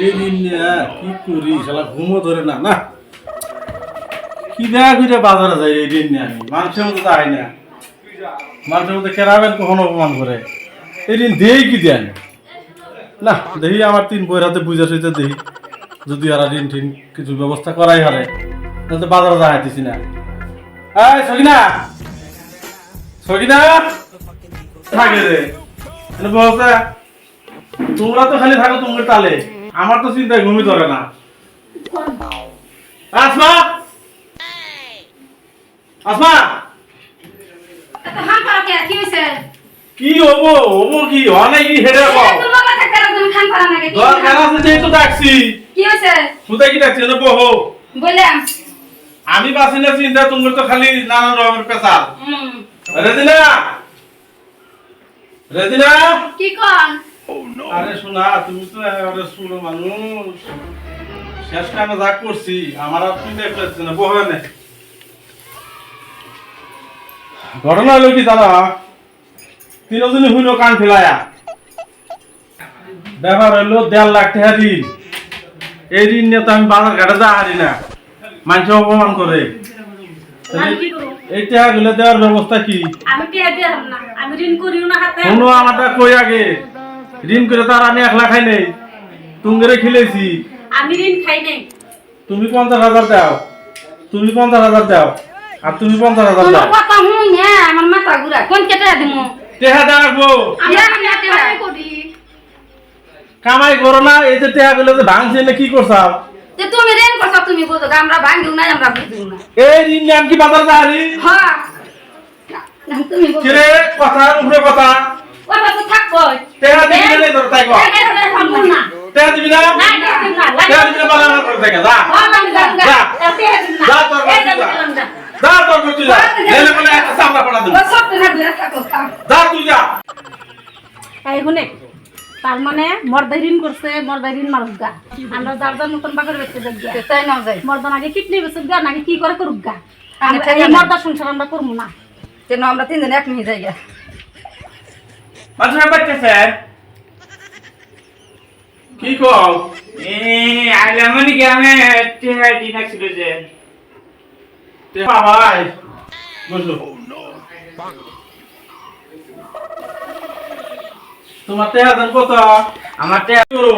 এই দিন কি করি শালা ঘুমও ধরে না না কি দেখা করে বাজারে যাই এই দিন আমি মানুষের মতো যাই না মানুষের মধ্যে কেরাবেন কখনো অপমান করে এই দিন দেই কি দেন না দেখি আমার 3 বইয়ের হাতে বুঝা সুঝা দেখি যদি আর ঋণ টিন কিছু ব্যবস্থা করাই হারে তাহলে বাজারে যাইতেছি না এই সকিনা সকিনা থাকে রে বলতে তোমরা তো খালি থাকো তোমার তালে আমার তো চিন্তায় ঘুমি ধরে না আসমা আসমা হাম পারা কে কি হইছে কি হবো হবো কি অনেক কি হেডে কও তুমি বাবা থাকতে তুমি খান পারা না কি দরকার আছে যেই তো ডাকছি কি হইছে সুদা কি ডাকছি না বহো বললাম আমি বাসি না চিন্তা তোমার তো খালি নানা রকমের পেশাল রেদিনা রেদিনা কি কোন আরে শোনা তুমি তো আরে শুনো মানুষ শেষ কামে যা করছি আমার আর চিন্তা করছে না বহে না ঘটনা হলো কি দাদা তিনজনই হইল কান ফেলায়া ব্যাপার হইলো 1.5 লাখ টাকা ঋণ এই ঋণ নিয়ে তো আমি বাজার ঘাটে যা হারি না মানুষ অপমান করে এই টাকাগুলো দেওয়ার ব্যবস্থা কি আমি টিয়া দিলাম না আমি ঋণ করিও না হাতে কোনো আমারটা কই আগে ঋণ করে তার আমি 1 লাখ খাই নেই তুঙ্গরে খিলেছি আমি ঋণ খাই নাই তুমি 50,000 দাও তুমি 50,000 দাও আর তুমি 50,000 দাও কথা হুই না আমার মাথা ঘুরা কোন কেটে দিমু টাকা দাও রাখবো আমি টিয়া করি কামাই করো না এই যে টাকাগুলো যে ভাঙছে না কি করছাও যে তুমি ঋণ করছ তুমি বুঝো আমরা ভাঙিও না আমরা বুঝিও না এই ঋণ নাম কি বাজার যাহারি হ্যাঁ তুমি বুঝো কিরে কথার উপরে কথা ওটা তো থাকবো টাকা দিবি না তোর তাই কর না টাকা দিবি না না দিবি না টাকা দিবি না বালা করে দেখা যা যা তোর যা তোর করতে যা নেলে বলে একটা সামলা পড়া দেব যা তুই যা এই শুনে তার মানে মর্দা ঋণ করছে মর্দা ঋণ মারুক গা আমরা যার যার মতন বাগের ব্যক্তি দেখি তাই না যাই মর্দা নাকি কিডনি বেচুক গা নাকি কি করে করুক গা এই মর্দা সংসার আমরা করবো না কেন আমরা তিনজন এক মিনিট যাই গা মাত্র বাচ্চা স্যার কি কও আইলাম মানে কি আমি টিয়া দিন ছিল যে ভাই বসো তোমার টাকা দেন কত আমার করো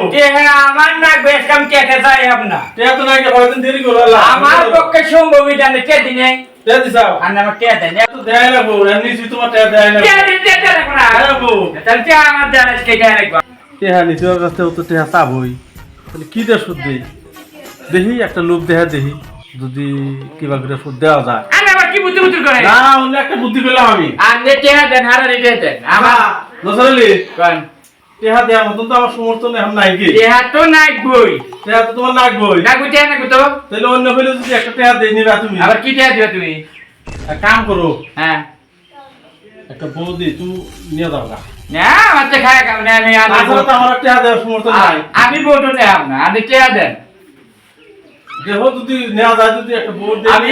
আমার না বেশ কাম কেটে যাই আপনার টাকা তো নাই কয়দিন দেরি করো আল্লাহ আমার পক্ষে সম্ভবই জানে কে দিনে টাকা দিছাও আর আমার কে দেন তো দেয় না বউ নিছি তোমার টাকা দেয় না তাহলে কে আমার জানে কে কে রাখবা টাকা নিছি ওর কাছে তো টাকা চাবই তাহলে কি দিয়ে সুদ দেই দেখি একটা লোক দেখা দেখি যদি কিবা করে সুদ দেওয়া যায় আরে আবার কি বুদ্ধি বুদ্ধি করে না অন্য একটা বুদ্ধি পেলাম আমি আর নে টিয়া দেন হারা রেটে দেন আমার নসরলি কোন টাকা দেওয়ার মতন তো আমার সমর্থন এখন নাই কি টিয়া তো নাই বই টাকা তো তোমার লাগবই না গুটিয়া না গুতো তাহলে অন্য হইলে যদি একটা টাকা দিয়ে নিবা তুমি আবার কি টিয়া দিও তুমি এক কাম করো হ্যাঁ একটা বউ দিয়ে তুমি নিয়ে যাও গা না আমার তো খায় কাম না আমি তাছাড়া তো আমার টাকা দেওয়ার সমর্থন নাই আমি বউটো নেই আপনার আপনি টিয়া দেন দেহ যদি নেওয়া যায় যদি একটা বউ দিয়ে আমি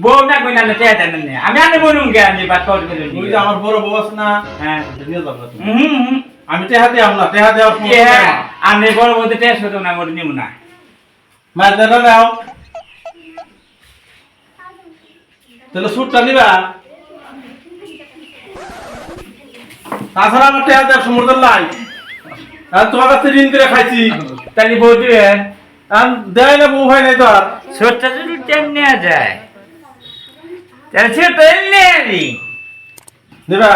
বউ না কই না টিয়া দেন না আমি আনে বলুম গে আমি বাত করে ওই যে আমার বড় বউ আছে না হ্যাঁ নিয়ে যাও গা তুমি। হুম আমি টাকা দেওয়াম না টাকা দেওয়ার সমর্থন নাই আমার। আমি বড় বলতে টিয়া শুধু না মোর নিমু না মাছ দেখা নাও তাহলে সুটটা নিবা তাছাড়া আমার টাকা দেওয়ার সমর্থন নাই আর তোমার কাছে ঋণ করে খাইছি তাহলে বউ দিবেন আর দেয় না বউ হয় নাই তো আর ছোটটা যদি টেন নেওয়া যায় তাহলে ছোট নেয়ারি দেবা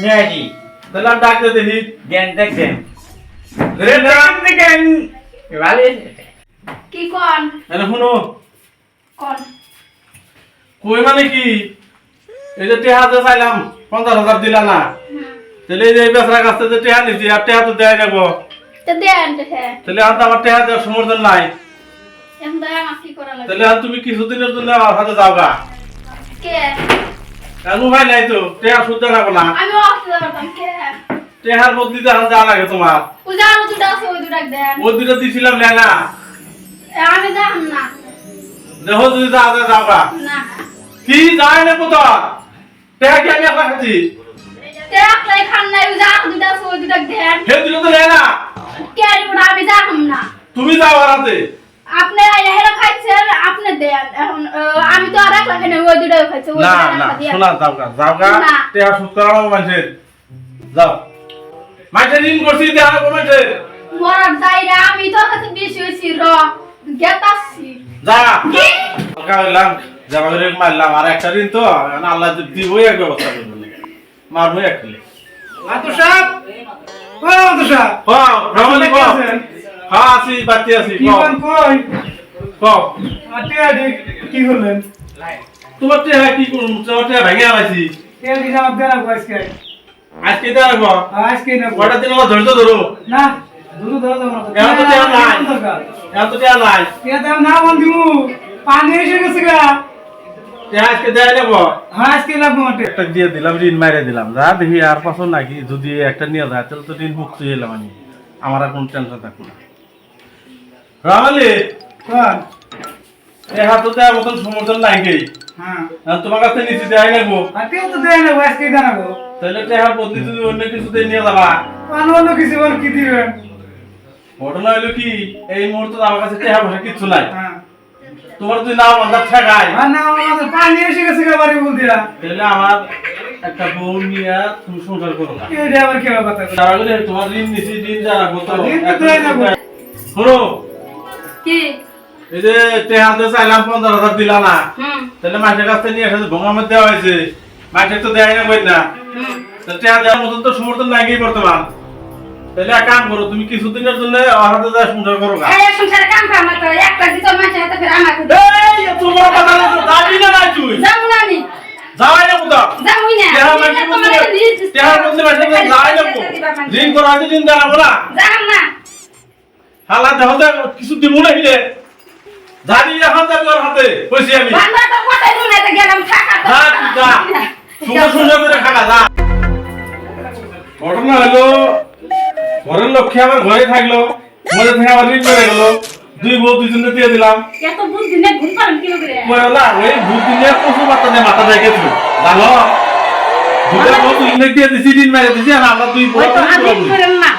নেয়ারি তাহলে আমি ডাকতে দেখি জ্ঞান দেখেন রেনা দেখেন ভালো কি কোন এনে শুনো কোন কই মানে কি এই যে টেহা যে চাইলাম 50,000 দিলা না তাহলে এই যে বেচরা কাছে যে টেহা নিছি আর টেহা তো দেয় নেবো তো দেন দেখে তাহলে আর তো আমার টেহা দেওয়ার সমর্থন নাই এখন দয়া আমার কি করা লাগে তাহলে আর তুমি কিছুদিনের জন্য আমার হাতে যাও গা কে এমন ভাই নাই তো টেহা শুদ্ধ রাখবো না আমি অফিসে যাবতাম কে টেহার বদলিতে হাতে যাওয়া লাগে তোমার উজার দুটা আছে ওই দুটা দেন ওই দুটো দিছিলাম না আমি যাম না দেখো যদি যাও গা না কি যায় না কোথাও টেহা কি আমি একলা খাচ্ছি তে একলাই খান নাই উজার দুটা আছে ওই দুটা দেন হে দুটো তো নেয় না কে রে আমি যাম না তুমি যাও হারাতে আপনি হেরা খাইছেন আপনি দেন এখন আমি তো আর একলা খাই ওই দুটাই খাইছে ওই না দুটাই না রাখা দিয়া শোনা যাও গা না। টেহা সুদ করানো মানুষের যাও মাঝে ঋণ করছি দেওয়া কমেছে মরার দাইরা আমি তো কাছে বেশি হইছি গেতাছি যা হালকা হইলাম যাবা করে মারলাম আর একটা ঋণ তো এখন আল্লাহ দিবই এক ব্যবস্থা করবো মারবো একলে মাতুর সাহেব ও মাতুর সাহেব হ্যাঁ রমণী কি কও আছেন? হ্যাঁ আছি বাচ্চা আছি কি কও কোন কই কও আটিয়া কি করলেন তোমার টেহা কি করুন তোমার টেহা ভেঙে আলাইছি তেল দিন আমার দেনা আজকে আজকে দেওয়া রাখবো আজকে না কয়টা দিন আমার ধৈর্য ধরো না দুধ ধরে দাও না এখন তো টেহা নাই এখন তো টেহা নাই কে দাম না বন্ধু পানি এসে গেছে গা টেহা আজকে দেওয়া নেবো হ্যাঁ আজকে লাগবো মাঠে একটা দিয়ে দিলাম ঋণ মাইরে দিলাম যা দেখি আর পাশো নাকি যদি একটা নিয়ে যায় তাহলে তো ঋণ মুক্ত হয়ে এলাম আমি আমার আর কোনো টেনশন থাকবো না রামালি কোন এ হাত তো দেওয়ার মতন সমর্থন নাই গেই হ্যাঁ তোমার কাছে নিচে দেওয়াই নেবো আটিয়া তো দেয় না আজকে জানাবো তাহলে টেহার বদলি যদি অন্য কিছুতে নিয়ে যাবা অন্য কিছু বল কি দিবেন ঘটনা হইলো কি এই মুহূর্তে আমার কাছে টেহা পয়সা কিচ্ছু নাই হ্যাঁ তোমার যদি নাম আন্দাজ ঠেকায় আর না আমাদের পানি এসে গেছে গা বাড়ি বল দিয়া তাহলে আমার একটা বউ নিয়ে তুমি সংসার করো না এটা আবার কি কথা তার আগে তোমার ঋণ নিছি ঋণ যারা বলতো ঋণ তো দেয় না গো। শোনো কি এই যে টেহাতে চাইলাম 15,000 দিলা না তাহলে মাসের কাছ থেকে নিয়ে এসে ভঙ্গা মধ্যে দেওয়া হয়েছে মাসের তো দেয় না বই না তো টেহা দেওয়ার মতন তো সমর্থন নাই গিয়ে বর্তমান তাহলে এক কাম করো তুমি কিছুদিনের জন্য হাতে যা সংসার করো গা। এই সংসারে কাম কাম তো একটা দিত মাঝে হাতে ফের আমাকে এই তোমার কথা না দাবি না নাই তুই যাবো না আমি যাওয়াই না কোথাও যাবই না টেহা মাসে টেহার মধ্যে মাসে যাওয়াই না ঋণ করা হয়তো ঋণ দাঁড়াবো না যাম না হালা দেখো তো কিছু দিব না হিলে জানি এখন যাবি ওর হাতে কইছি আমি বান্দা তো কোথায় রুনাতে গেলাম থাকা তো যা তুই যা সুন্দর সুন্দর করে খাগা যা ঘটনা হলো ঘরের লক্ষ্যে আমার ঘরে থাকলো মধ্যে থেকে আবার ঋণ করে গেলো দুই বউ দুইজনকে দিয়ে দিলাম এত বুদ্ধি নে ঘুম পারেন কি করে বলা ওই ভূত দিনে পশু মাথা দিয়ে মাথা দিয়ে গেছিল জানো দুটো বউ দুইজনকে দিয়ে দিছি ঋণ মেরে দিছি আর আমরা দুই বউ ওই তো আদিন করেন না